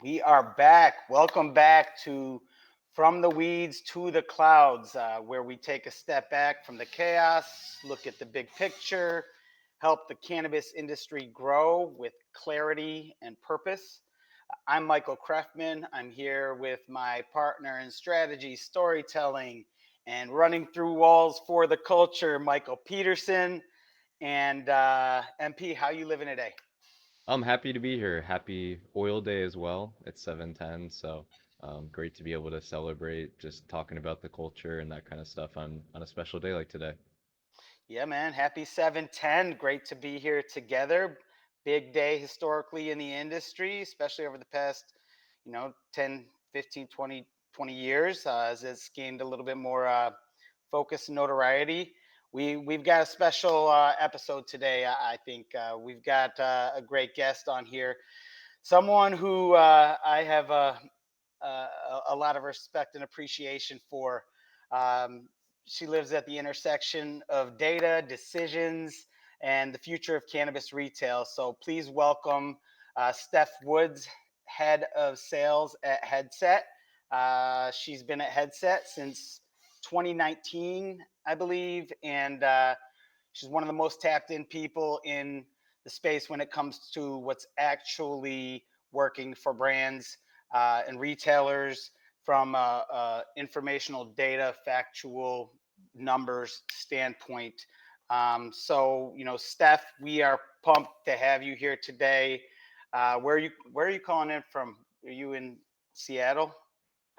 We are back. Welcome back to From the Weeds to the Clouds, where we take a step back from the chaos, look at the big picture, help the cannabis industry grow with clarity and purpose. I'm Michael Krefman. I'm here with my partner in strategy, storytelling, and running through walls for the culture, Michael Peterson. And MP, how you living today? I'm happy to be here. Happy Oil Day as well. It's 7:10, so great to be able to celebrate just talking about the culture and that kind of stuff on a special day like today. Yeah, man. Happy 710. Great to be here together. Big day historically in the industry, especially over the past, 10, 15, 20 years as it's gained a little bit more focus and notoriety. We've got a special episode today. I think we've got a great guest on here, someone who I have a lot of respect and appreciation for. Um, she lives at the intersection of data, decisions, and the future of cannabis retail. So please welcome Steph Woods, head of sales at Headset. She's been at Headset since 2019, I believe, and she's one of the most tapped in people in the space when it comes to what's actually working for brands and retailers from a informational data, factual numbers standpoint. Steph, we are pumped to have you here today. Where are you calling in from? Are you in Seattle?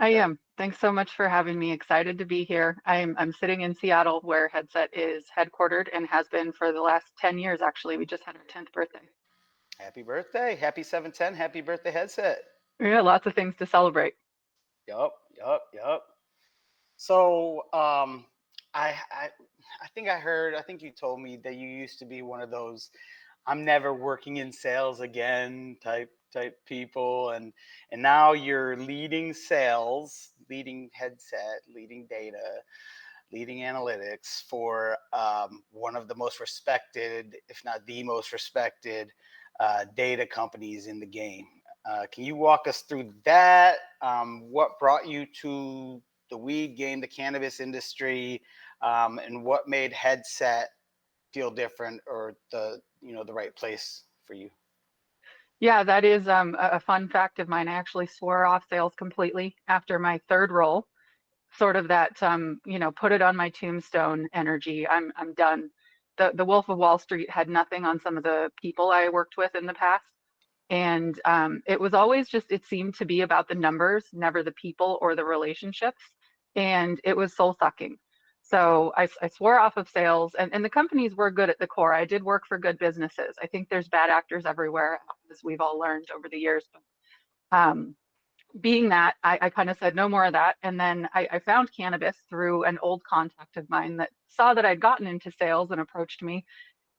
I Is that am. Thanks so much for having me. Excited to be here. I'm sitting in Seattle where Headset is headquartered and has been for the last 10 years actually. We just had our 10th birthday. happy birthday? Happy 710. Happy birthday headset. Yeah, lots of things to celebrate. Yup. So I think I heard. I think you told me that you used to be one of those "I'm never working in sales again" type people, and now you're leading sales, leading headset, leading data, leading analytics for one of the most respected, if not the most respected, data companies in the game. Can you walk us through that? What brought you to the weed game, the cannabis industry, and what made Headset feel different or the right place for you? Yeah, that is a fun fact of mine. I actually swore off sales completely after my third role. Sort of that put it on my tombstone energy. I'm done. The Wolf of Wall Street had nothing on some of the people I worked with in the past. And it was always just, it seemed to be about the numbers, never the people or the relationships. And it was soul sucking. So I swore off of sales, and the companies were good at the core. I did work for good businesses. I think there's bad actors everywhere, as we've all learned over the years. But being that, I kind of said no more of that. And then I found cannabis through an old contact of mine that saw that I'd gotten into sales and approached me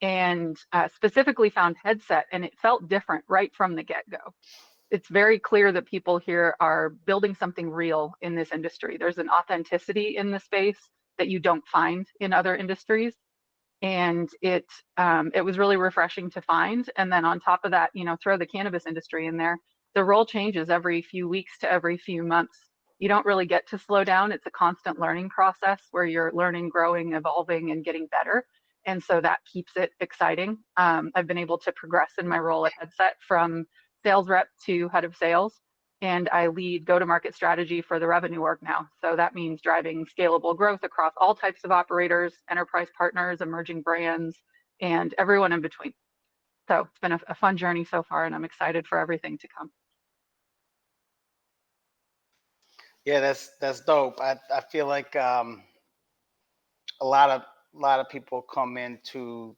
and specifically found Headset, and it felt different right from the get-go. It's very clear that people here are building something real in this industry. There's an authenticity in the space that you don't find in other industries, and it was really refreshing to find. And then on top of that, throw the cannabis industry in there. The role changes every few weeks to every few months. You don't really get to slow down. It's a constant learning process where you're learning, growing, evolving, and getting better. And so that keeps it exciting. I've been able to progress in my role at Headset from sales rep to head of sales, and I lead go-to-market strategy for the revenue org now. So that means driving scalable growth across all types of operators, enterprise partners, emerging brands, and everyone in between. So it's been a fun journey so far, and I'm excited for everything to come. Yeah, that's dope. I feel like a lot of people come into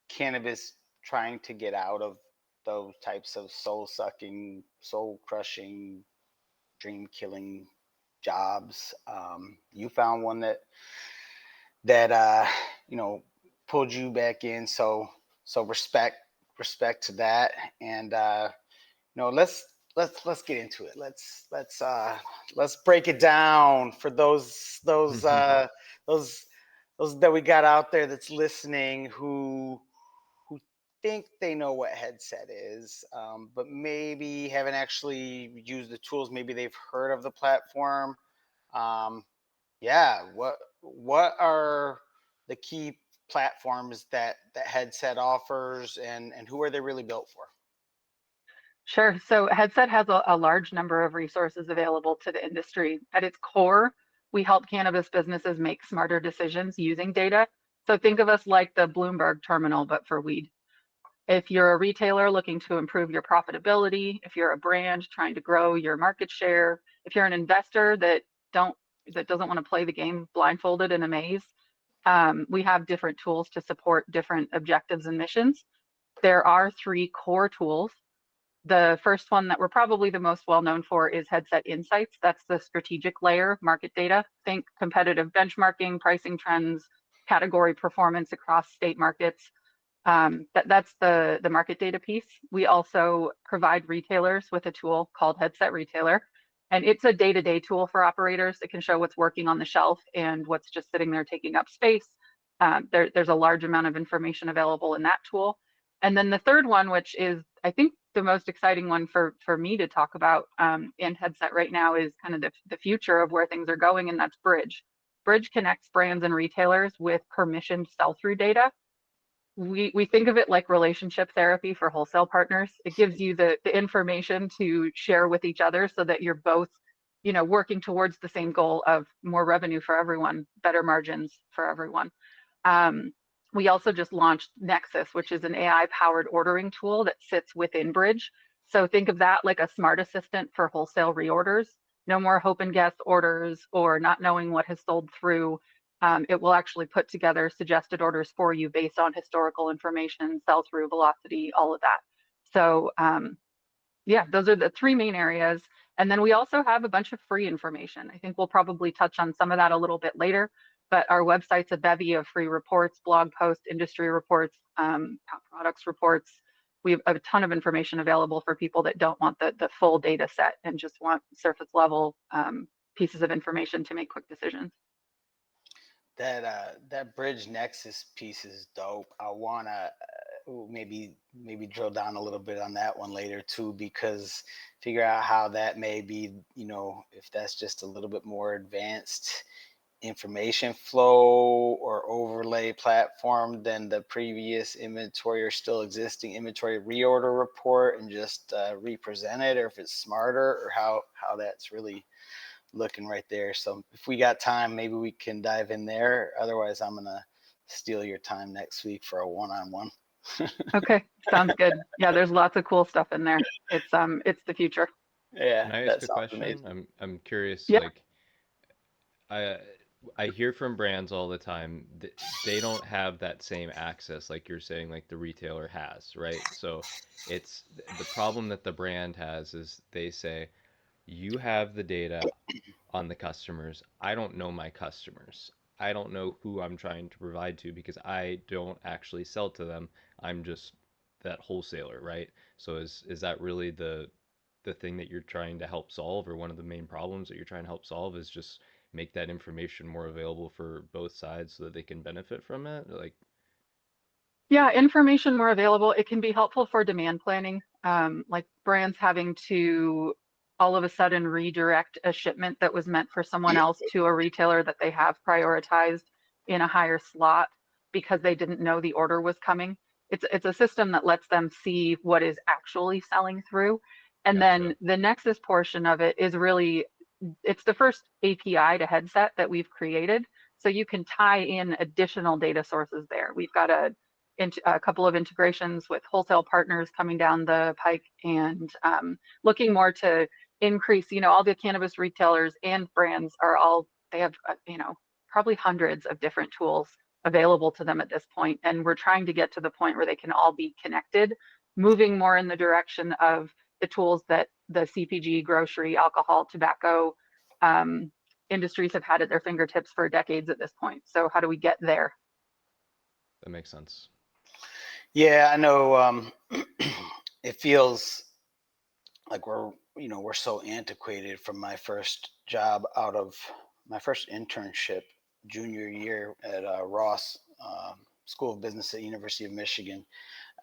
cannabis trying to get out of those types of soul sucking, soul crushing, dream killing jobs. You found one that you know pulled you back in. So respect to that. And let's get into it. Let's break it down for those those that we got out there that's listening who think they know what headset is, but maybe haven't actually used the tools. Maybe they've heard of the platform. Um, yeah, what are the key platforms that headset offers, and who are they really built for? Sure. So Headset has a large number of resources available to the industry. At its core, we help cannabis businesses make smarter decisions using data. So think of us like the Bloomberg terminal, but for weed. If you're a retailer looking to improve your profitability, if you're a brand trying to grow your market share, if you're an investor don't that doesn't want to play the game blindfolded in a maze, we have different tools to support different objectives and missions. There are three core tools. The first one that we're probably the most well known for is Headset Insights. That's the strategic layer, market data. Think competitive benchmarking, pricing trends, category performance across state markets. That's the market data piece. We also provide retailers with a tool called Headset Retailer, and it's a day-to-day tool for operators. It can show what's working on the shelf and what's just sitting there taking up space. There's a large amount of information available in that tool. And then the third one, which is I think the most exciting one for me to talk about in Headset right now, is kind of the future of where things are going, and that's Bridge. Bridge connects brands and retailers with permissioned sell-through data. We think of it like relationship therapy for wholesale partners. It gives you the information to share with each other so that you're both, working towards the same goal of more revenue for everyone, better margins for everyone. Um, we also just launched Nexus, which is an AI powered ordering tool that sits within Bridge. So think of that like a smart assistant for wholesale reorders. No more hope and guess orders or not knowing what has sold through. It will actually put together suggested orders for you based on historical information, sell through velocity, all of that. So yeah, those are the three main areas. And then we also have a bunch of free information. I think we'll probably touch on some of that a little bit later, but our website's a bevy of free reports, blog posts, industry reports, top products reports. We have a ton of information available for people that don't want the full data set and just want surface level pieces of information to make quick decisions. That bridge nexus piece is dope. I wanna maybe drill down a little bit on that one later too, because figure out how that may be, if that's just a little bit more advanced information flow or overlay platform than the previous inventory or still existing inventory reorder report, and just represent it, or if it's smarter, or how that's really looking right there. So if we got time, maybe we can dive in there. Otherwise, I'm gonna steal your time next week for a one-on-one. Okay, sounds good. Yeah, there's lots of cool stuff in there. It's the future. Yeah, Can I that ask a sounds question? amazing. I'm curious, Yeah. like I I hear from brands all the time they don't have that same access like you're saying like the retailer has, right? So it's the problem that the brand has is they say you have the data on the customers. I don't know my customers. I don't know who I'm trying to provide to because I don't actually sell to them. I'm just that wholesaler, right? So is that really the thing that you're trying to help solve, or one of the main problems that you're trying to help solve is just make that information more available for both sides so that they can benefit from it? Like, Yeah, information more available. It can be helpful for demand planning, like brands having to all of a sudden redirect a shipment that was meant for someone else to a retailer that they have prioritized in a higher slot because they didn't know the order was coming. It's a system that lets them see what is actually selling through. And gotcha. then the Nexus portion of it is really it's the first API to Headset that we've created. So you can tie in additional data sources there. We've got a couple of integrations with wholesale partners coming down the pike, and looking more to increase, all the cannabis retailers and brands are all, they have, probably hundreds of different tools available to them at this point. And we're trying to get to the point where they can all be connected, moving more in the direction of the tools that the CPG, grocery, alcohol, tobacco industries have had at their fingertips for decades at this point. So how do we get there? That makes sense. Yeah, I know. It feels like we're so antiquated from my first job out of my first internship junior year at Ross School of Business at University of Michigan.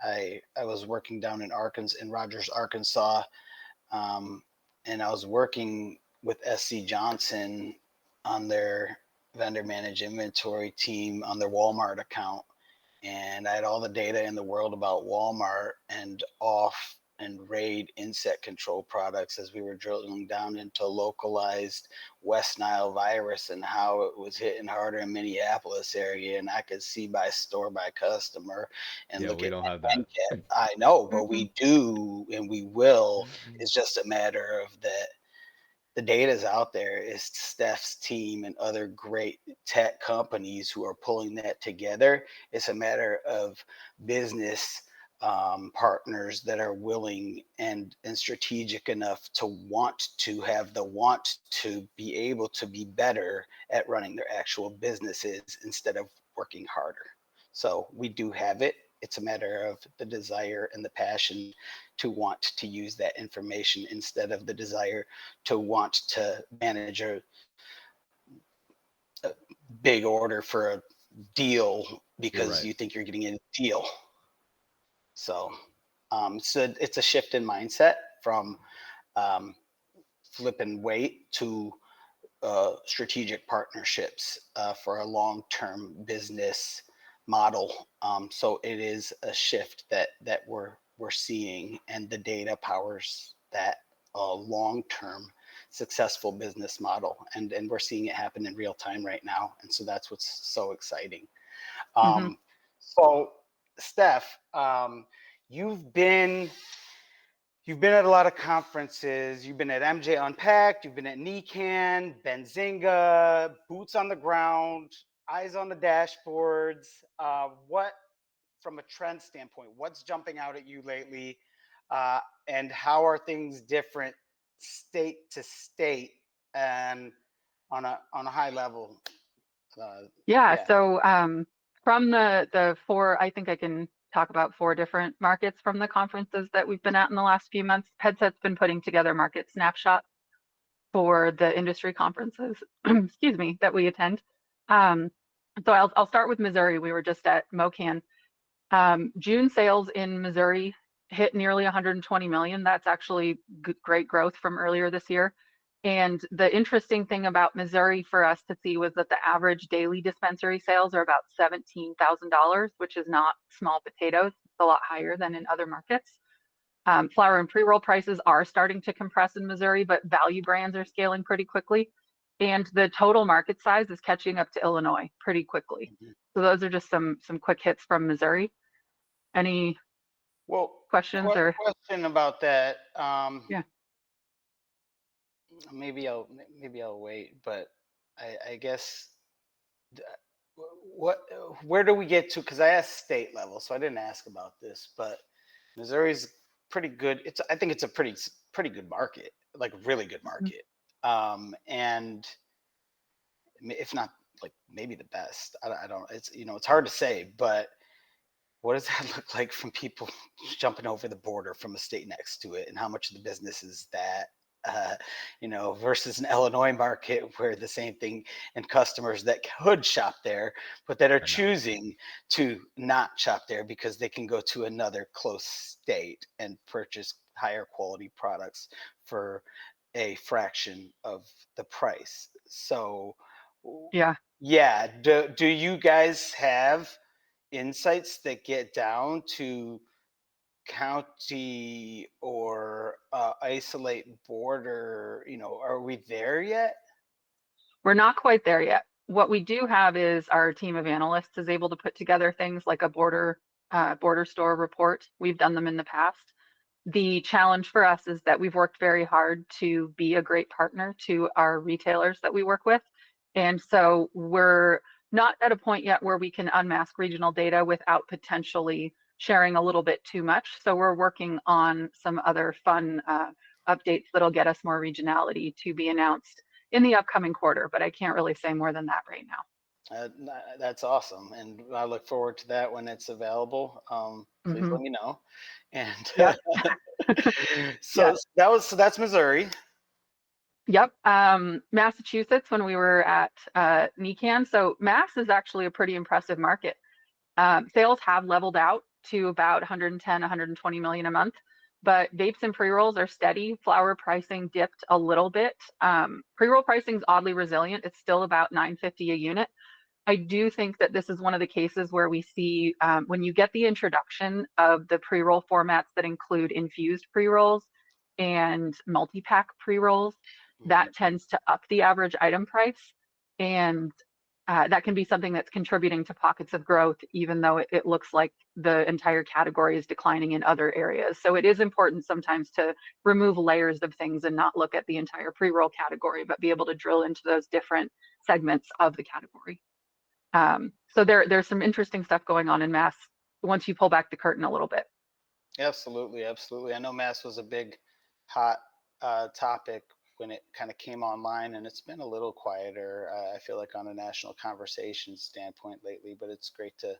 I was working down in Arkansas, in Rogers, Arkansas, um, and I was working with SC Johnson on their vendor managed inventory team on their Walmart account, and I had all the data in the world about Walmart and off and raid insect control products as we were drilling down into localized West Nile virus and how it was hitting harder in Minneapolis area. And I could see by store by customer and Yeah, look we at don't have that. I know, but Mhm. we do and we will. It's just a matter of that the data is out there. Is Steph's team and other great tech companies who are pulling that together. It's a matter of business partners that are willing and strategic enough to want to have the want to be able to be better at running their actual businesses instead of working harder. So we do have it. It's a matter of the desire and the passion to want to use that information instead of the desire to want to manage a big order for a deal You're because right. you think you're getting a deal. So, so it's a shift in mindset from um, flipping weight to strategic partnerships for a long-term business model. So it is a shift that we're seeing, and the data powers that long-term successful business model, and we're seeing it happen in real time right now. And so that's what's so exciting. Mhm. Um, so Steph, you've been You've been at a lot of conferences. You've been at MJ Unpacked. You've been at NECAN, Benzinga, boots on the ground, eyes on the dashboards. What, from a trend standpoint, what's jumping out at you lately, uh, and how are things different state to state and on a high level? Uh, Yeah, yeah. so from the four, I think I can talk about four different markets from the conferences that we've been at in the last few months. Headset's been putting together market snapshots for the industry conferences, excuse me, that we attend. Um, so I'll start with Missouri. We were just at MoCan. June sales in Missouri hit nearly 120 million. That's actually great growth from earlier this year. And the interesting thing about Missouri for us to see was that the average daily dispensary sales are about $17,000, which is not small potatoes. It's a lot higher than in other markets. Flower and pre-roll prices are starting to compress in Missouri, but value brands are scaling pretty quickly. And the total market size is catching up to Illinois pretty quickly. Mhm. So those are just some quick hits from Missouri. Any Well, questions or question about that. yeah. Maybe I'll wait, but I guess what where do we get to? Because I asked state level, so I didn't ask about this, but Missouri's pretty good. I think it's a pretty good market, like really good Mhm. market, and if not like maybe the best. I don't. It's it's hard to say, but what does that look like from people jumping over the border from a state next to it, and how much of the business is that? Uh, versus an Illinois market where the same thing and customers that could shop there, but that are I know. choosing to not shop there because they can go to another close state and purchase higher quality products for a fraction of the price. So, Yeah. yeah, do you guys have insights that get down to county or isolate border? Are we there yet? We're not quite there yet. What we do have is our team of analysts is able to put together things like a border store report. We've done them in the past. The challenge for us is that we've worked very hard to be a great partner to our retailers that we work with. And so we're not at a point yet where we unmask regional data without potentially sharing a little bit too much. So we're working on some other fun updates that'll get us more regionality to be announced in the upcoming quarter, but I can't really say more than that right now. That's awesome, and I look forward to that when it's available. Please Hmm. let me know. And Yep. Yeah. so that's Missouri. Yep. Massachusetts, when we were at NECAN. So Mass is actually a pretty impressive market. Sales have leveled out to about 110, 120 million a month. But vapes and pre-rolls are steady. Flower pricing dipped a little bit. Pre-roll pricing is oddly resilient. It's still about 950 a unit. I do think that this is one of the cases where we see when you get the introduction of the pre-roll formats that include infused pre-rolls and multi-pack pre-rolls, Mhm. that tends to up the average item price. And that can be something that's contributing to pockets of growth, even though it looks like the entire category is declining in other areas. So it is important sometimes to remove layers of things and not look at the entire pre-roll category, but be able to drill into those different segments of the category. So there's some interesting stuff going on in mass once you pull back the curtain a little bit. Absolutely, absolutely. I know mass was a big, hot topic when it kind of came online, and it's been a little quieter. I feel like on a national conversation standpoint lately, but it's great to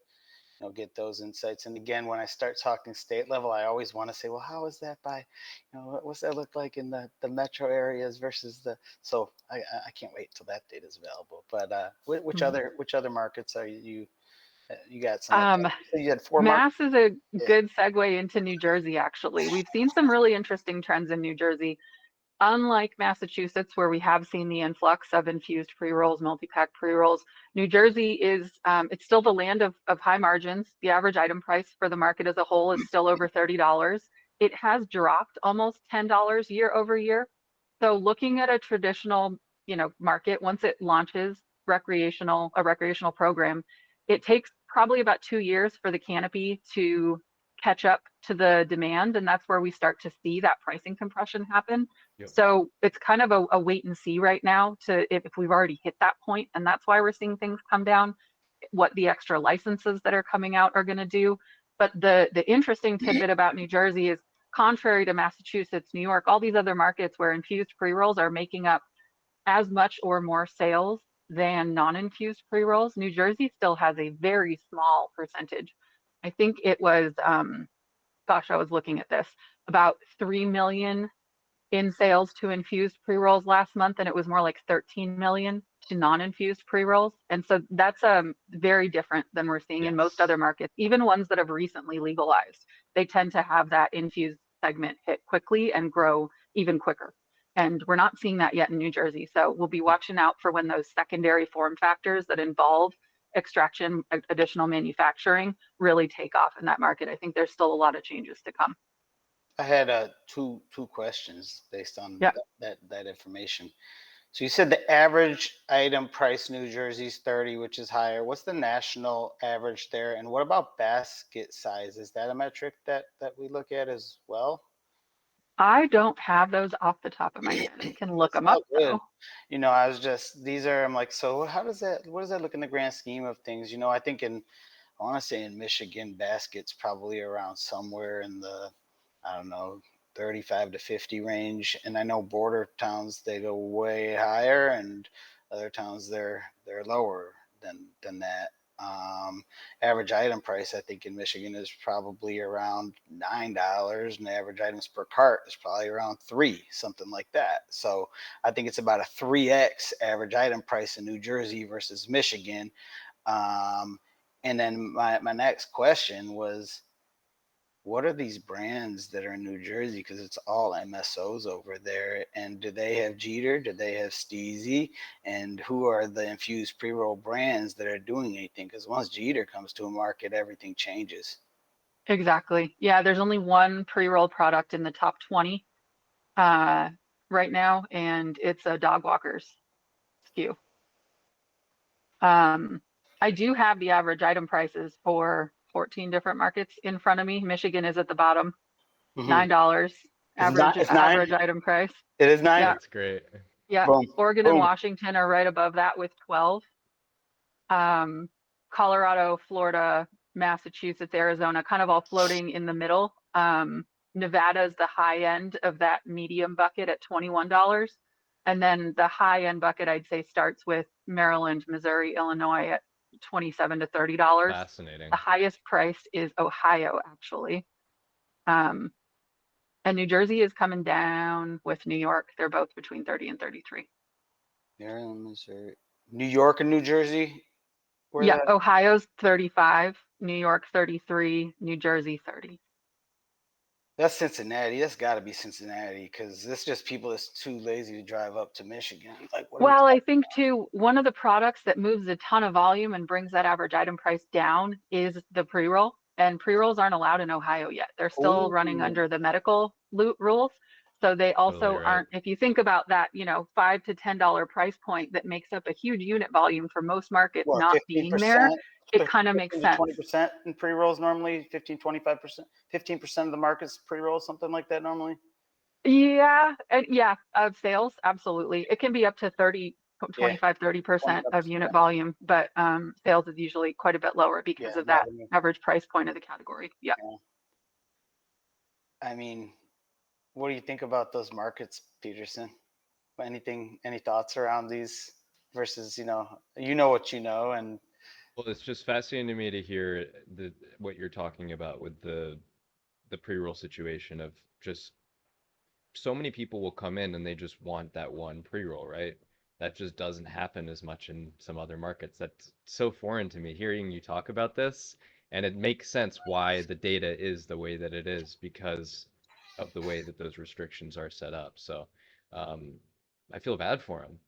get those insights. And again, when I start talking state level, I always want to say, well, how is that by, what's that look like in the metro areas versus the. So I can't wait till that data is available. But which other markets are you got some? Um, So you had four markets. Mass is a Yeah. good segue into New Jersey, actually. We've seen some really interesting trends in New Jersey. Unlike Massachusetts, where we have seen the influx of infused pre-rolls, multi-pack pre-rolls, New Jersey is it's still the land of high margins. The average item price for the market as a whole is still over $30. It has dropped almost $10 year over year. So looking at a traditional, market, once it launches a recreational program, it takes probably about 2 years for the canopy to catch up to the demand, and that's where we start to see that pricing compression happen. Yep. So it's kind of a wait and see right now to if we've already hit that point, and that's why we're seeing things come down, what the extra licenses that are coming out are going to do. But the interesting tidbit about New Jersey is contrary to Massachusetts, New York, all these other markets where infused pre-rolls are making up as much or more sales than non-infused pre-rolls, New Jersey still has a very small percentage. I think it was, gosh, I was looking at this, about 3 million in sales to infused pre-rolls last month, and it was more like 13 million to non-infused pre-rolls. And so that's very different than we're seeing in most Yes. other markets, even ones that have recently legalized. They tend to have that infused segment hit quickly and grow even quicker. And we're not seeing that yet in New Jersey. So we'll be watching out for when those secondary form factors that involve extraction, additional manufacturing really take off in that market. I think there's still a lot of changes to come. I had two questions based on Yeah. that information. So you said the average item price New Jersey's 30, which is higher. What's the national average there? And what about basket size? Is that a metric that we look at as well? I don't have those off the top of my head. I can look It's them all up good. though. I was just I'm like, so what does that look in the grand scheme of things? I think I want to say in Michigan, baskets probably around somewhere in the, I don't know, 35 to 50 range. And I know border towns, they go way higher, and other towns they're lower than that. Average item price, I think in Michigan is probably around $9, and the average items per cart is probably around three, something like that. So I think it's about a 3x average item price in New Jersey versus Michigan. Um, and then my next question was, what are these brands that are in New Jersey? Because it's all MSOs over there. And do they have Jeter? Do they have Steezy? And who are the infused pre-roll brands that are doing anything? Because once Jeter comes to a market, everything changes. Exactly. Yeah, there's only one pre-roll product in the top 20 uh, right now, and it's a dog walkers SKU. Um, I do have the average item prices for 14 different markets in front of me. Michigan is at the bottom, Mm-hmm. $9 It's not. It's nine. average item price. It is nine. Yeah, That's great. yeah. Boom. Oregon and Boom. Washington are right above that with 12. um, Colorado, Florida, Massachusetts, Arizona, kind of all floating in the middle. Nevada is the high end of that medium bucket at $21. And then the high end bucket, I'd say, starts with Maryland, Missouri, Illinois at $27 to $30. The Fascinating. highest price is Ohio, actually. Um, and New Jersey is coming down with New York. They're both between 30 and 33. Maryland, Missouri, New York, and New Jersey. Where's Yeah, that? Ohio's 35. New York 33, New Jersey 30. That's Cincinnati. That's got to be Cincinnati because it's just people that's too lazy to drive up to Michigan. Like, what are we Well, I talking? think too, one of the products that moves a ton of volume and brings that average item price down is the pre-roll. And pre-rolls aren't allowed in Ohio yet. They're still running Oh, under the medical rules. So they Totally also right. aren't, if you think about that, $5 to $10 price point that makes up a huge unit volume for most markets what, not being there, 15%, it kind of makes 15 to sense. 20% in pre rolls normally? 15, 25%, 15% of the market's pre rolls, something like that normally. Yeah, yeah, of sales, absolutely. It can be up to 30, Yeah, 25, 30% of 25%. unit volume, but sales is usually quite a bit lower Yeah, because of that revenue. average price point of the category. Yeah. Yeah. I mean, what do you think about those markets, Peterson? Anything, any thoughts around these versus, what you know, and Well, it's just fascinating to me to hear what you're talking about with the pre-roll situation of just so many people will come in and they just want that one pre-roll, right? That just doesn't happen as much in some other markets. That's so foreign to me hearing you talk about this, and it makes sense why the data is the way that it is because of the way that those restrictions are set up. So, um, I feel bad for them.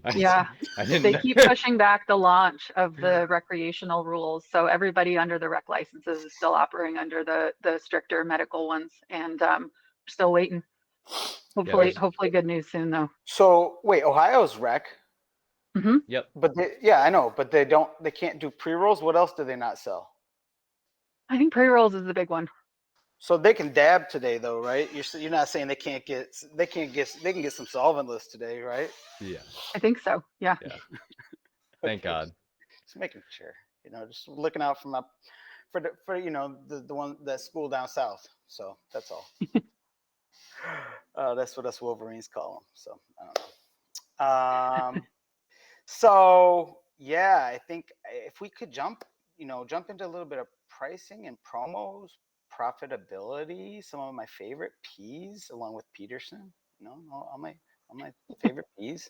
I, Yeah. I They didn't. keep pushing back the launch of the recreational rules. So everybody under the rec licenses is still operating under the stricter medical ones. And we're still waiting. Yeah, Hopefully, there's. hopefully good news soon though. so wait, Ohio's rec, Hmm. Yep. but yeah, I know, but they can't do pre rolls. What else do they not sell? I think pre-rolls is the big one. So they can dab today, though, right? You're not saying they can get some solventless today, right? Yeah. I think so. Yeah. Yeah. Thank Okay, God. just making sure. Just looking out for the one that school down south. So that's all. That's what us Wolverines call them. So I don't know. So yeah, I think if we could jump into a little bit of pricing and promos, profitability, some of my favorite P's, along with Peterson. All my favorite P's.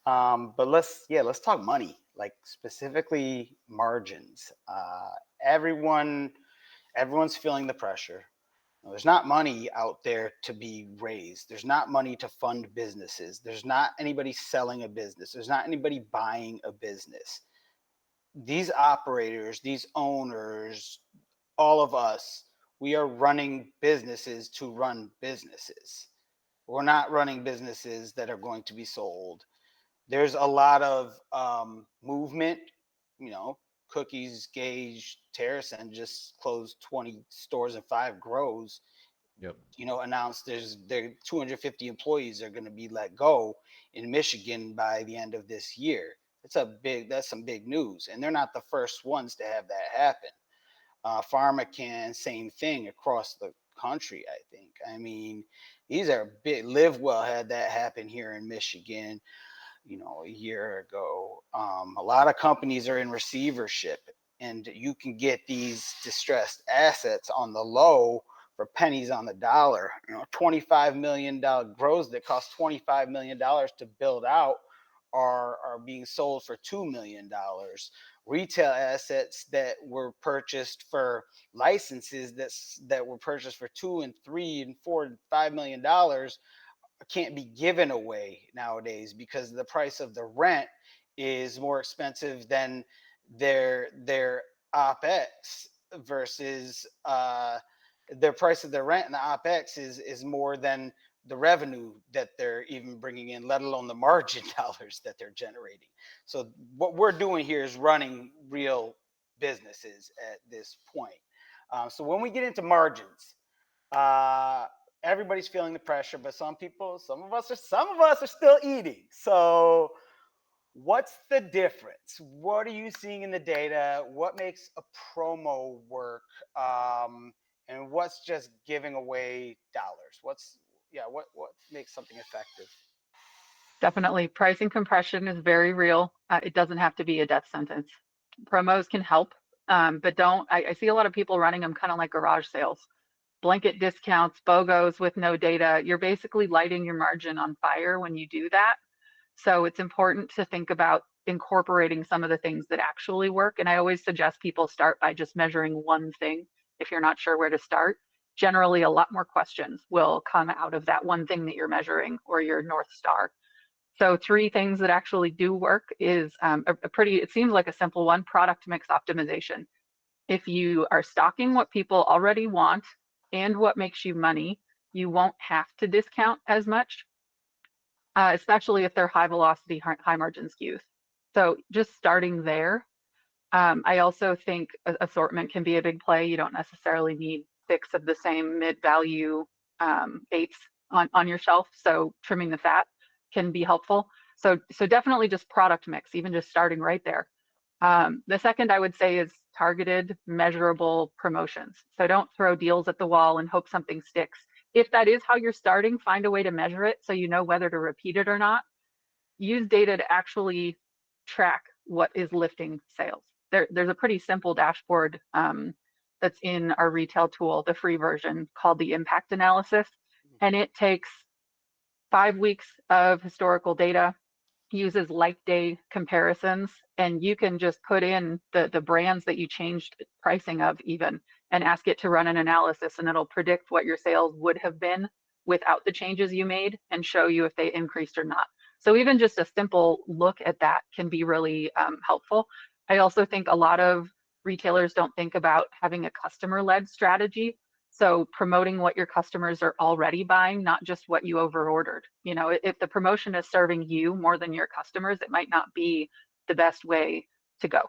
But let's talk money, like specifically margins. Everyone's feeling the pressure. There's not money out there to be raised. There's not money to fund businesses. There's not anybody selling a business. There's not anybody buying a business. These operators, these owners, all of us, we are running businesses to run businesses. We're not running businesses that are going to be sold. There's a lot of movement. Cookies, Gage, Terracent just closed 20 stores and 5 grows. Yep. Announced their 250 employees are going to be let go in Michigan by the end of this year. That's some big news, and they're not the first ones to have that happen. PharmaCann, same thing across the country. I think. I mean, these are big. LiveWell had that happen here in Michigan, a year ago. A lot of companies are in receivership, and you can get these distressed assets on the low for pennies on the dollar. $25 million grows that cost $25 million to build out are being sold for $2 million. Retail assets that were purchased for licenses that were purchased for $2 and $3 and $4 and $5 million can't be given away nowadays because the price of the rent is more expensive than their opex versus their price of the rent, and the opex is more than the revenue that they're even bringing in, let alone the margin dollars that they're generating. So what we're doing here is running real businesses at this point. So when we get into margins, uh, everybody's feeling the pressure, but some of us are still eating. So what's the difference? What are you seeing in the data? What makes a promo work? And what's just giving away dollars? What makes something effective? Definitely. Pricing compression is very real. It doesn't have to be a death sentence. Promos can help, but don't. I see a lot of people running them kind of like garage sales, blanket discounts, BOGOs with no data. You're basically lighting your margin on fire when you do that. So it's important to think about incorporating some of the things that actually work. And I always suggest people start by just measuring one thing if you're not sure where to start. Generally, a lot more questions will come out of that one thing that you're measuring or your North Star. So three things that actually do work is a pretty, it seems like a simple one, product mix optimization. If you are stocking what people already want and what makes you money, you won't have to discount as much, especially if they're high velocity, high margin SKUs. So just starting there. I also think assortment can be a big play. You don't necessarily need six of the same mid-value eights on your shelf. So trimming the fat can be helpful. So definitely just product mix, even just starting right there. The second I would say is targeted, measurable promotions. So don't throw deals at the wall and hope something sticks. If that is how you're starting, find a way to measure it so you know whether to repeat it or not. Use data to actually track what is lifting sales. There's a pretty simple dashboard that's in our retail tool, the free version called the impact analysis. And it takes 5 weeks of historical data, uses like day comparisons, and you can just put in the brands that you changed pricing of even and ask it to run an analysis, and it'll predict what your sales would have been without the changes you made and show you if they increased or not. So even just a simple look at that can be really helpful. I also think a lot of retailers don't think about having a customer-led strategy. So promoting what your customers are already buying, not just what you overordered. You know, if the promotion is serving you more than your customers, it might not be the best way to go.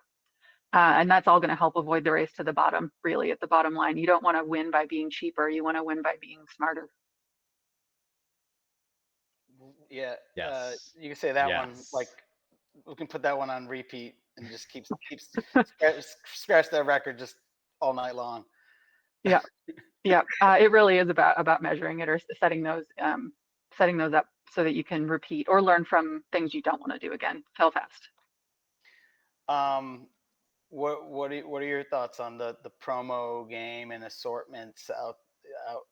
And that's all going to help avoid the race to the bottom, really, at the bottom line. You don't want to win by being cheaper. You want to win by being smarter. Yeah, Yes. you can say that one like Yes. we can put that one on repeat and just keeps scratch that record just all night long. Yeah, yeah. It really is about measuring it or setting those up so that you can repeat or learn from things you don't want to do again. Fail fast. Um, what are your thoughts on the promo game and assortments out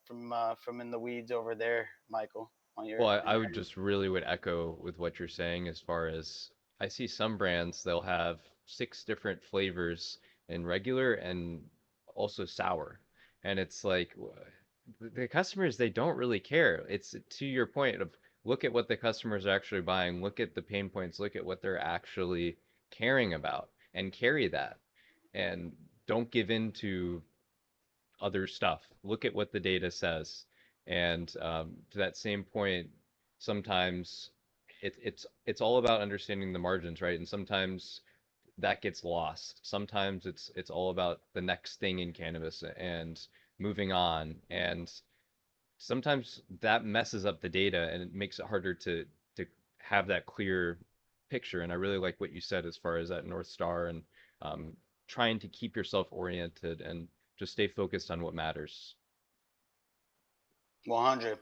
from in the weeds over there, Michael? On your Well, in I your would just really would echo with what you're saying as far as I see some brands, they'll have six different flavors in regular and also sour. And it's like the customers, they don't really care. It's to your point of look at what the customers are actually buying, look at the pain points, look at what they're actually caring about and carry that. And don't give in to other stuff. Look at what the data says. And to that same point, sometimes it's all about understanding the margins, right? And sometimes that gets lost. Sometimes it's all about the next thing in cannabis and moving on. And sometimes that messes up the data and it makes it harder to have that clear picture. And I really like what you said as far as that North Star and um, trying to keep yourself oriented and just stay focused on what matters. 100.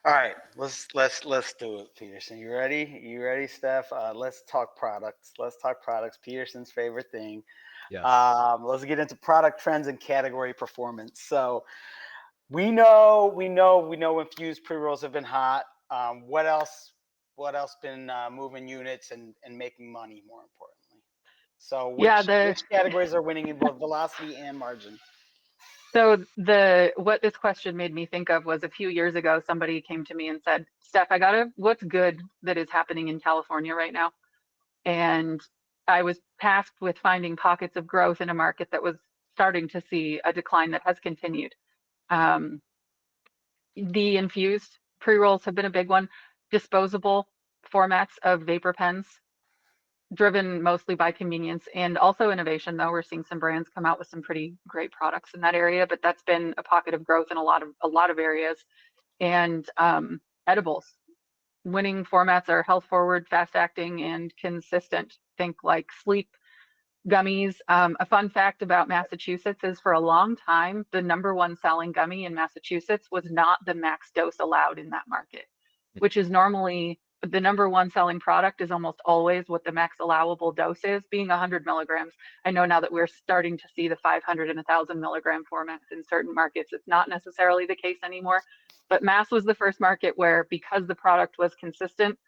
All right, let's do it, Peterson. You ready? You ready, Steph? Let's talk products. Let's talk products. Peterson's favorite thing. Yes. Let's get into product trends and category performance. So we know infused pre rolls have been hot. What else? What else been moving units and making money? More importantly, so Yeah, which categories are winning in both velocity and margin? so what this question made me think of was a few years ago, somebody came to me and said, Steph, what's good that is happening in California right now? And I was tasked with finding pockets of growth in a market that was starting to see a decline that has continued. Um, the infused pre-rolls have been a big one. Disposable formats of vapor pens, driven mostly by convenience and also innovation, though we're seeing some brands come out with some pretty great products in that area, but that's been a pocket of growth in a lot of areas. And edibles, winning formats are health forward, fast acting, and consistent. Think like sleep gummies. A fun fact about Massachusetts is for a long time, the number one selling gummy in Massachusetts was not the max dose allowed in that market, which is normally the number one selling product is almost always what the max allowable dose is, being 100 milligrams. I know now that we're starting to see the 500 and 1,000 milligram formats in certain markets. It's not necessarily the case anymore, but Mass was the first market where, because the product was consistent,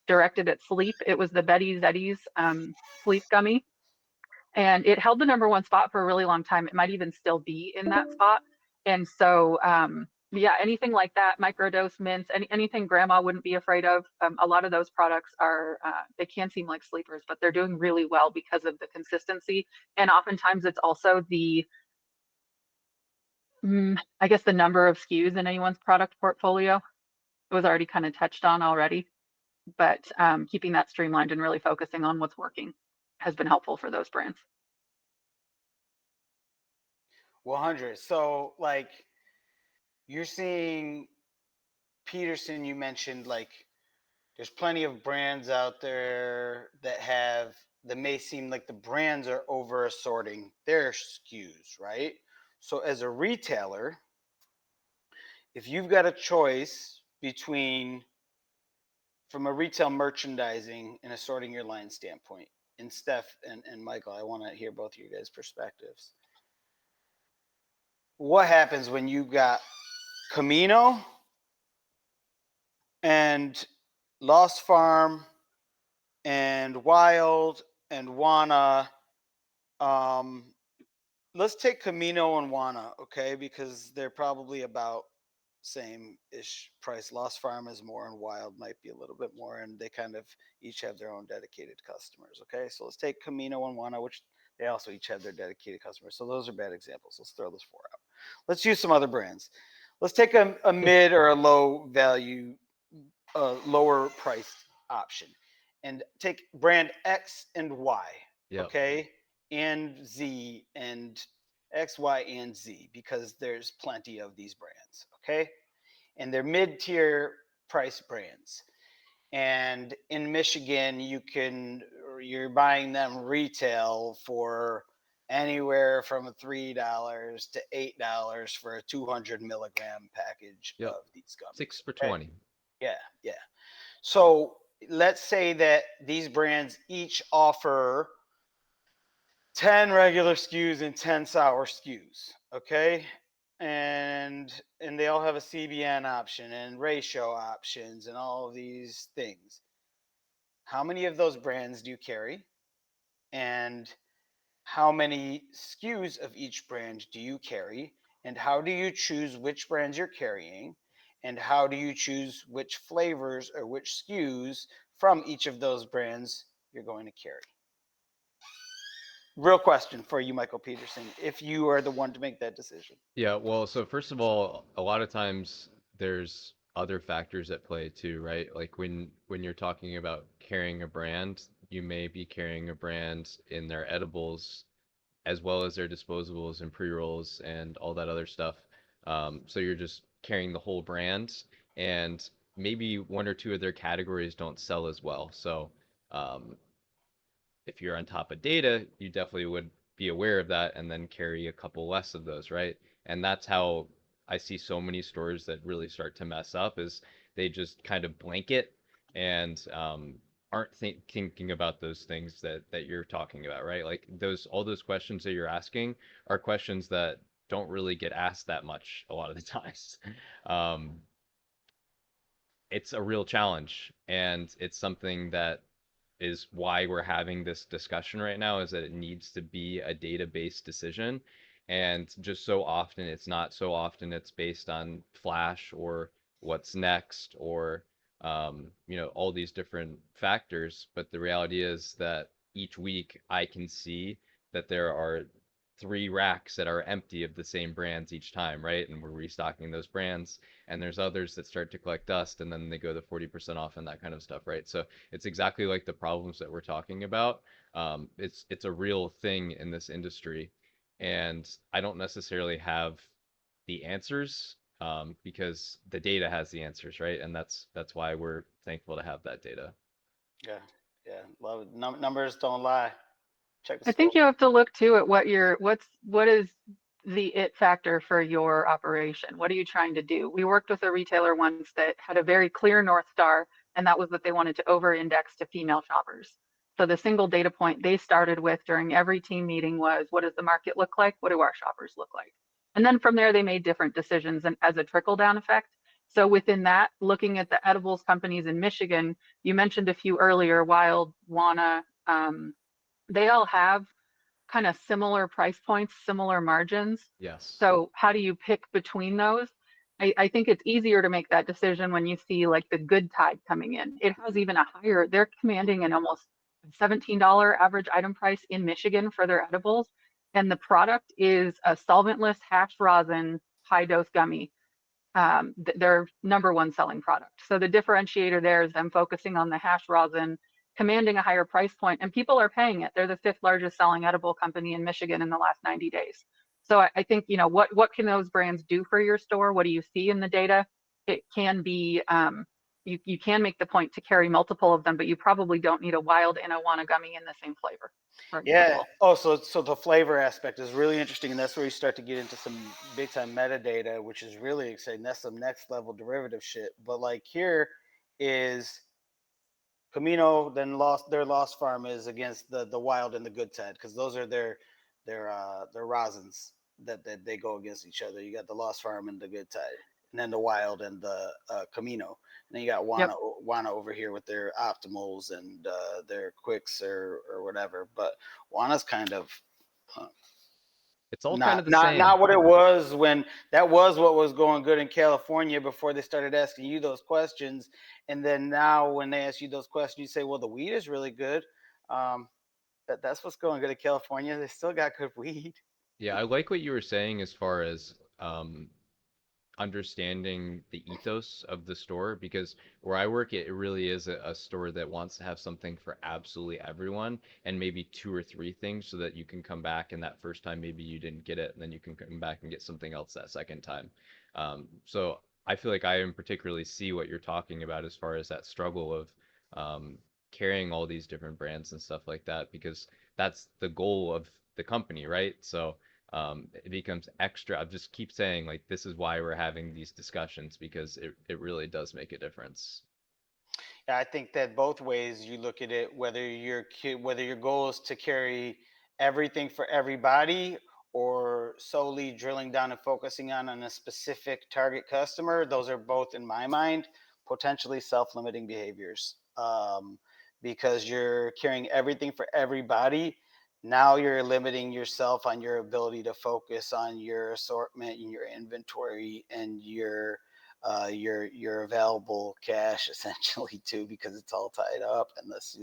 directed at sleep. It was the Betty Zeddy's sleep gummy, and it held the number one spot for a really long time. It might even still be in that spot. And so, yeah, anything like that, microdose mints, anything grandma wouldn't be afraid of. A lot of those products are, they can seem like sleepers, but they're doing really well because of the consistency. And oftentimes it's also the, I guess, the number of SKUs in anyone's product portfolio. It was already kind of touched on already, but keeping that streamlined and really focusing on what's working has been helpful for those brands. 100. So, like, you're seeing Peterson, you mentioned, like, there's plenty of brands out there that may seem like the brands are over assorting their SKUs, right? So, as a retailer, if you've got a choice between, from a retail merchandising and assorting your line standpoint, and Steph and Michael, I want to hear both of you guys' perspectives. What happens when you got Camino and Lost Farm and Wild and Wana? Um, let's take Camino and Wana, okay, because they're probably about same-ish price. Lost Farm is more, and Wild might be a little bit more, and they kind of each have their own dedicated customers. Okay, so let's take Camino and Wana, which they also each have their dedicated customers. So those are bad examples. Let's throw those four out. Let's use some other brands. Let's take a mid or a low value, lower priced option, and take brand X and Y, Yep. okay, and Z, and X, Y, and Z, because there's plenty of these brands, okay, and they're mid-tier price brands. And in Michigan, you're buying them retail for anywhere from $3 to $8 for a 200 milligram package Yep. of these Six gummies. for Okay. 20. Yeah, yeah. So let's say that these brands each offer 10 regular SKUs and 10 sour SKUs. Okay. And they all have a CBN option and ratio options and all of these things. How many of those brands do you carry? And how many SKUs of each brand do you carry? And how do you choose which brands you're carrying? And how do you choose which flavors or which SKUs from each of those brands you're going to carry? Real question for you, Michael Peterson, if you are the one to make that decision. Yeah, well, so first of all, a lot of times there's other factors at play too, right? Like when you're talking about carrying a brand, you may be carrying a brand in their edibles as well as their disposables and pre-rolls and all that other stuff. So you're just carrying the whole brand, and maybe one or two of their categories don't sell as well. So um, if you're on top of data, you definitely would be aware of that and then carry a couple less of those, right? And that's how I see so many stores that really start to mess up is they just kind of blanket and aren't thinking about those things that you're talking about, right? Like those all those questions that you're asking are questions that don't really get asked that much a lot of the times. Um, it's a real challenge, and it's something that is why we're having this discussion right now is that it needs to be a data-based decision. And just so often it's not. So often it's based on flash or what's next or all these different factors. But the reality is that each week I can see that there are three racks that are empty of the same brands each time, right? And we're restocking those brands. And there's others that start to collect dust and then they go to 40% off and that kind of stuff, right? So it's exactly like the problems that we're talking about. It's a real thing in this industry, and I don't necessarily have the answers because the data has the answers, right? And that's why we're thankful to have that data. Yeah, yeah, love it. Numbers don't lie. Check the I store. think you have to look too at what is the it factor for your operation. What are you trying to do? We worked with a retailer once that had a very clear North Star, and that was that they wanted to over index to female shoppers. So the single data point they started with during every team meeting was, what does the market look like? What do our shoppers look like? And then from there, they made different decisions and as a trickle down effect. So within that, looking at the edibles companies in Michigan, you mentioned a few earlier, Wild, Wana, they all have kind of similar price points, similar margins. Yes. So how do you pick between those? I think it's easier to make that decision when you see like the Good Tide coming in. It has even a higher, they're commanding an almost $17 average item price in Michigan for their edibles. And the product is a solventless hash rosin high dose gummy, their number one selling product. So the differentiator there is them focusing on the hash rosin, commanding a higher price point, and people are paying it. They're the fifth largest selling edible company in Michigan in the last 90 days. So I think, what can those brands do for your store? What do you see in the data? It can be, you can make the point to carry multiple of them, but you probably don't need a Wild and a Wana gummy in the same flavor, for Yeah. example. Oh, so the flavor aspect is really interesting, and that's where you start to get into some big time metadata, which is really exciting. That's some next level derivative shit. But like here is Camino, then lost their lost farm is against the Wild and the Good Tide, because those are their rosins that they go against each other. You got the lost farm and the Good Tide, and then the Wild and the Camino. And then you got Yep. Wana over here with their optimals and their quicks or whatever. But Wana's kind of uh, It's all kind not of the not same. not what it was when that was what was going good in California before they started asking you those questions, and then now when they ask you those questions, you say, "Well, the weed is really good." Um, that's what's going good in California. They still got good weed. Yeah, I like what you were saying as far as understanding the ethos of the store because where I work, it really is a store that wants to have something for absolutely everyone and maybe two or three things so that you can come back and that first time maybe you didn't get it and then you can come back and get something else that second time. So I feel like I particularly see what you're talking about as far as that struggle of um, carrying all these different brands and stuff like that because that's the goal of the company, right? So it becomes extra. I just keep saying like this is why we're having these discussions because it really does make a difference. Yeah, I think that both ways you look at it, whether your goal is to carry everything for everybody or solely drilling down and focusing on a specific target customer, those are both, in my mind, potentially self-limiting behaviors. Because you're carrying everything for everybody, now you're limiting yourself on your ability to focus on your assortment and your inventory and your available cash essentially too, because it's all tied up unless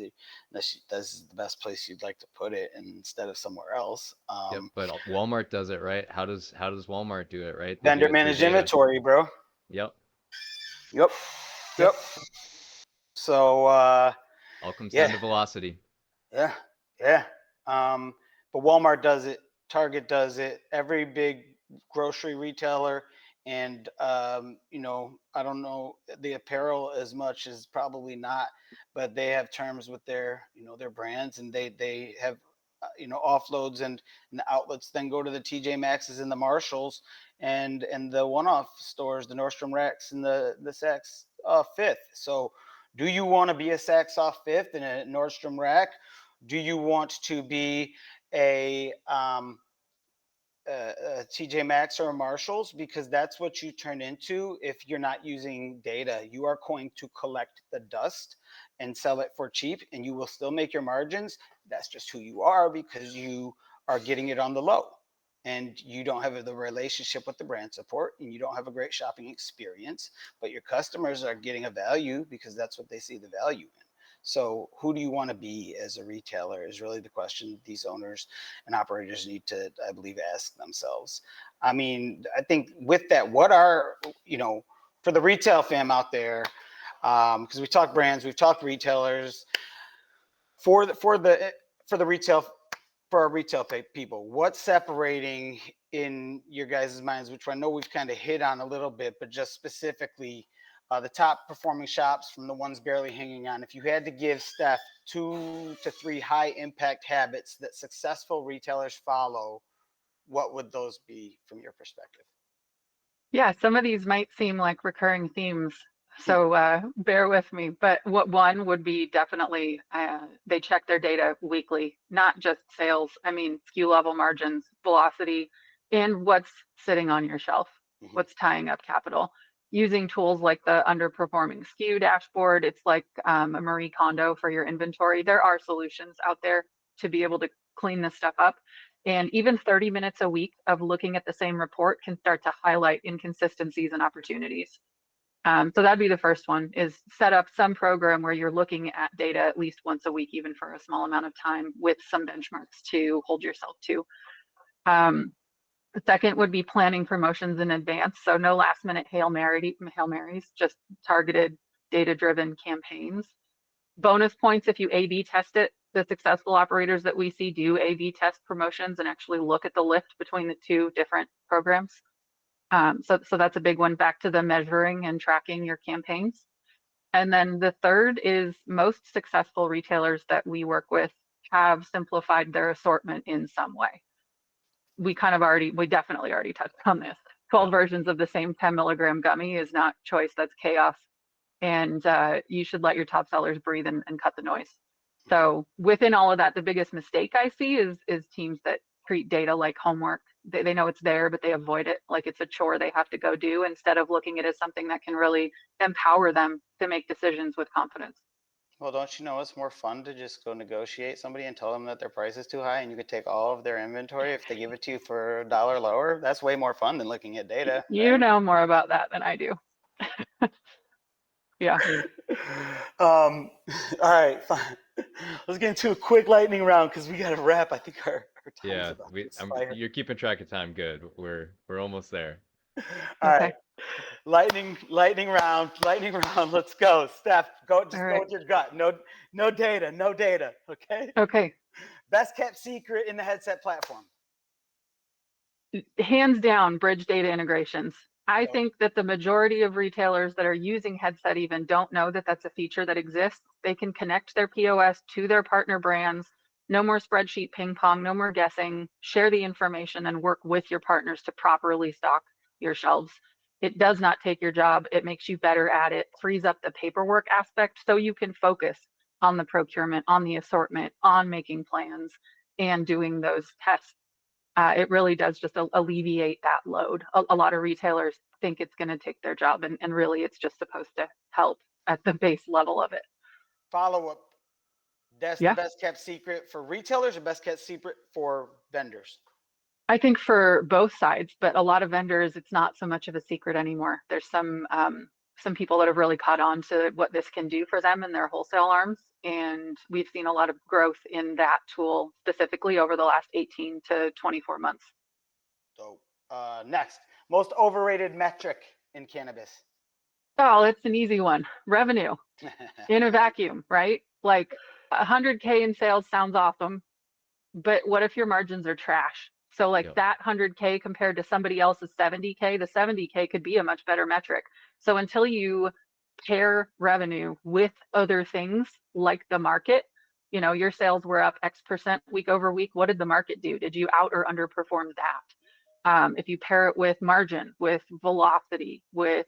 this is the best place you'd like to put it instead of somewhere else. Yep, but Walmart does it right. How does Walmart do it right? They do Vendor it through managed data. inventory, bro. Yep. Yep. Yep. Yep. So All comes yeah. down to velocity. Yeah, yeah. Um, but Walmart does it. Target does it. Every big grocery retailer, and I don't know the apparel as much as probably not, but they have terms with their brands, and they have offloads and the outlets then go to the TJ Maxx's and the Marshalls and the one-off stores, the Nordstrom Racks and the Saks Fifth. So, do you want to be a Saks off Fifth and a Nordstrom Rack? Do you want to be a TJ Maxx or a Marshalls? Because that's what you turn into if you're not using data. You are going to collect the dust and sell it for cheap, and you will still make your margins. That's just who you are because you are getting it on the low. And you don't have the relationship with the brand support, and you don't have a great shopping experience, but your customers are getting a value because that's what they see the value in. So, who do you want to be as a retailer is really the question these owners and operators need to, I believe, ask themselves. I mean, I think with that, what are, for the retail fam out there, because we talked brands, we've talked retailers, for the retail for our retail people, what's separating in your guys' minds, which I know we've kind of hit on a little bit, but just specifically the top performing shops from the ones barely hanging on. If you had to give Steph 2 to 3 high impact habits that successful retailers follow, what would those be from your perspective? Yeah, some of these might seem like recurring themes, Hmm. so bear with me. But what one would be definitely they check their data weekly, not just sales. I mean, SKU level margins, velocity, and what's sitting on your shelf, Hmm. what's tying up capital. using tools like the underperforming SKU dashboard. It's like a Marie Kondo for your inventory. There are solutions out there to be able to clean this stuff up. And even 30 minutes a week of looking at the same report can start to highlight inconsistencies and opportunities. So that'd be the first one, is set up some program where you're looking at data at least once a week, even for a small amount of time, with some benchmarks to hold yourself to. The second would be planning promotions in advance. So no last minute Hail Marys, just targeted data-driven campaigns. Bonus points if you A/B test it. The successful operators that we see do A/B test promotions and actually look at the lift between the two different programs. So that's a big one, back to the measuring and tracking your campaigns. And then the third is most successful retailers that we work with have simplified their assortment in some way. We definitely already touched on this. 12 versions of the same 10 milligram gummy is not choice, that's chaos. And you should let your top sellers breathe and cut the noise. So within all of that, the biggest mistake I see is teams that treat data like homework. They know it's there, but they avoid it like it's a chore they have to go do, instead of looking at it as something that can really empower them to make decisions with confidence. Well, don't you know it's more fun to just go negotiate somebody and tell them that their price is too high, and you could take all of their inventory if they give it to you for $1 lower? That's way more fun than looking at data, You right? know more about that than I do. Yeah. All right, fine. Let's get into a quick lightning round because we got to wrap. I think our time's Yeah, about to expire. you're keeping track of time. Good. We're almost there. All Okay. right, lightning round. Let's go, Steph. All Just go right. with your gut. No data. Okay. Okay. Best kept secret in the headset platform. Hands down, bridge data integrations. I So, think that the majority of retailers that are using headset even don't know that that's a feature that exists. They can connect their POS to their partner brands. No more spreadsheet ping pong, no more guessing. Share the information and work with your partners to properly stock your shelves. It does not take your job. It makes you better at it, frees up the paperwork aspect so you can focus on the procurement, on the assortment, on making plans and doing those tests. It really does just alleviate that load. A lot of retailers think it's going to take their job, and really it's just supposed to help at the base level of it. follow up. That's the Yeah, best kept secret for retailers or best kept secret for vendors? I think for both sides, but a lot of vendors, it's not so much of a secret anymore. There's some people that have really caught on to what this can do for them in their wholesale arms, and we've seen a lot of growth in that tool specifically over the last 18 to 24 months. So, next, most overrated metric in cannabis. Oh, it's an easy one. Revenue in a vacuum, right? Like 100K in sales sounds awesome, but what if your margins are trash? So like Yep. that 100K compared to somebody else's 70K, the 70K could be a much better metric. So until you pair revenue with other things like the market, your sales were up X% week over week. What did the market do? Did you out or underperform that? If you pair it with margin, with velocity, with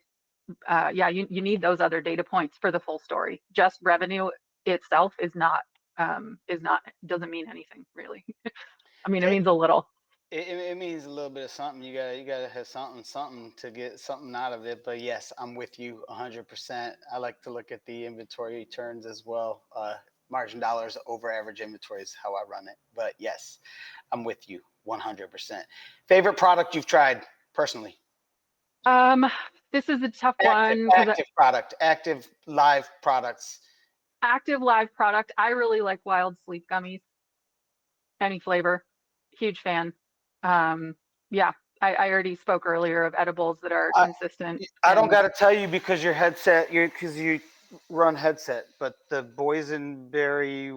you need those other data points for the full story. Just revenue itself doesn't mean anything really. I mean, it Take means a little. it means a little bit of something. You gotta have something to get something out of it. But yes, I'm with you 100%. I like to look at the inventory turns as well. Margin dollars over average inventory is how I run it. But yes, I'm with you 100%. Favorite product you've tried personally? Um, this is a tough Active one because active product, active live products. active live product. I really like wild sleep gummies, any flavor. Huge fan. Um, yeah, I already spoke earlier of edibles that are I consistent I don't and got to tell you because your headset, because you run headset, but the boysenberry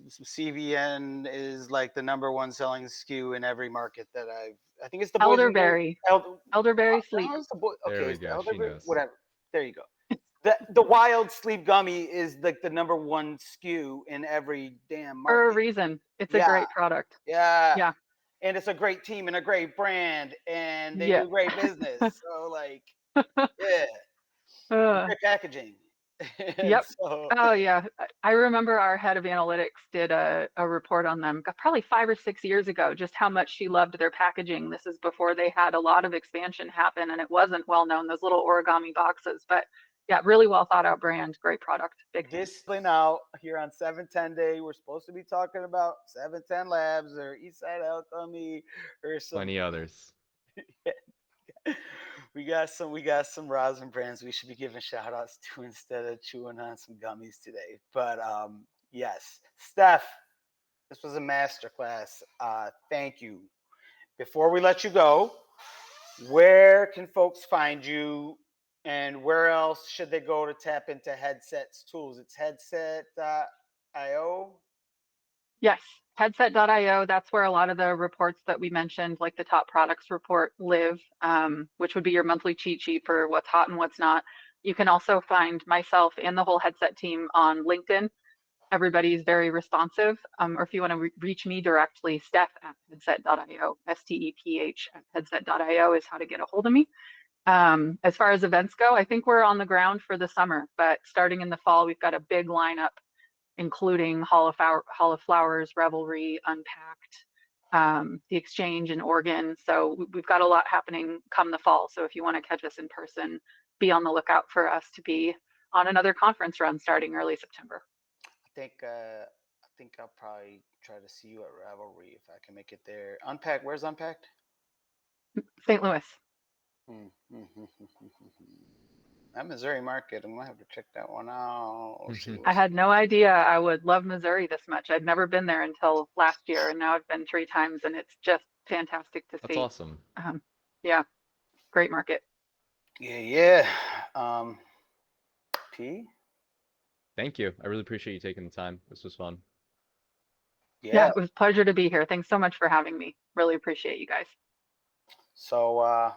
CVN is like the number one selling SKU in every market that I think it's the boysenberry. elderberry, El, elderberry sleep. no, it's the boy. There Okay, we it's the go. She elderberry. knows. Whatever. There you go. The wild sleep gummy is like the number one SKU in every damn For a market. reason. It's a Yeah, great product. yeah, Yeah. and it's a great team and a great brand, and they Yeah. do great business. So like, yeah, and Uh, great packaging. And Yep. so Oh yeah. I remember our head of analytics did a report on them probably 5 or 6 years ago, just how much she loved their packaging. This is before they had a lot of expansion happen and it wasn't well known, those little origami boxes. But yeah, really well thought out brand, great product, big fan. this now here on 710 Day, we're supposed to be talking about 710 Labs or Eastside Alchemy or some. Plenty others. We got some rosin brands we should be giving shout outs to instead of chewing on some gummies today. But yes, Steph, this was a masterclass. Thank you. Before we let you go, where can folks find you and where else should they go to tap into Headset's tools? It's headset.io. Yes, headset.io, that's where a lot of the reports that we mentioned, like the top products report, live, which would be your monthly cheat sheet for what's hot and what's not. You can also find myself and the whole headset team on LinkedIn. Everybody's very responsive. Or if you want to reach me directly, Steph at headset.io, STEPH at headset.io is how to get a hold of me. As far as events go, I think we're on the ground for the summer, but starting in the fall, we've got a big lineup including Hall of Flowers, Revelry, Unpacked, the Exchange in Oregon. So we've got a lot happening come the fall. So if you want to catch us in person, be on the lookout for us to be on another conference run starting early September. I think I'll probably try to see you at Ravelry if I can make it there. Unpacked. Where's Unpacked? St. Louis. That Missouri market. I'm gonna have to check that one out. See I what's. had no idea I would love Missouri this much. I'd never been there until last year, and now I've been 3 times, and it's just fantastic to That's see. awesome. Um, yeah, great market. Yeah, yeah. P. Thank you. I really appreciate you taking the time. This was fun. Yeah, Yeah. it was a pleasure to be here. Thanks so much for having me. Really appreciate you guys. So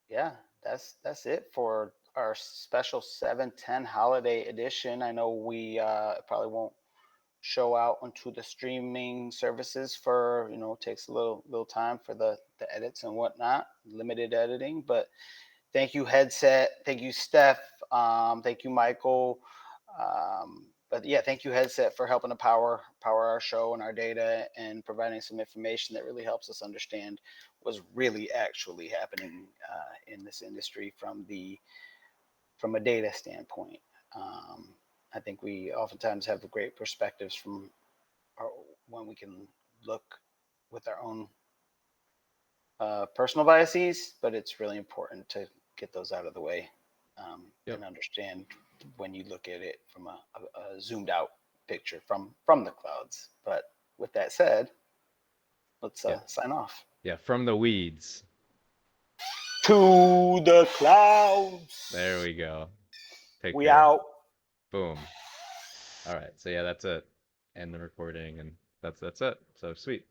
yeah, that's it for our special 710 holiday edition. I know we probably won't show out onto the streaming services for takes a little time for the edits and whatnot, limited editing. But thank you, Headset. Thank you, Steph. Thank you, Michael. But yeah, thank you, Headset, for helping to power our show and our data and providing some information that really helps us understand what's really actually happening in this industry from a data standpoint. Um, I think we oftentimes have great perspectives from our, when we can look with our own personal biases, but it's really important to get those out of the way Yep. and understand when you look at it from a zoomed out picture from the clouds. But with that said, let's Yeah. sign off. Yeah. From the weeds. To the There clouds. we go. Take We care. out. Boom. All right. So yeah, that's it. End the recording, and that's it. So sweet.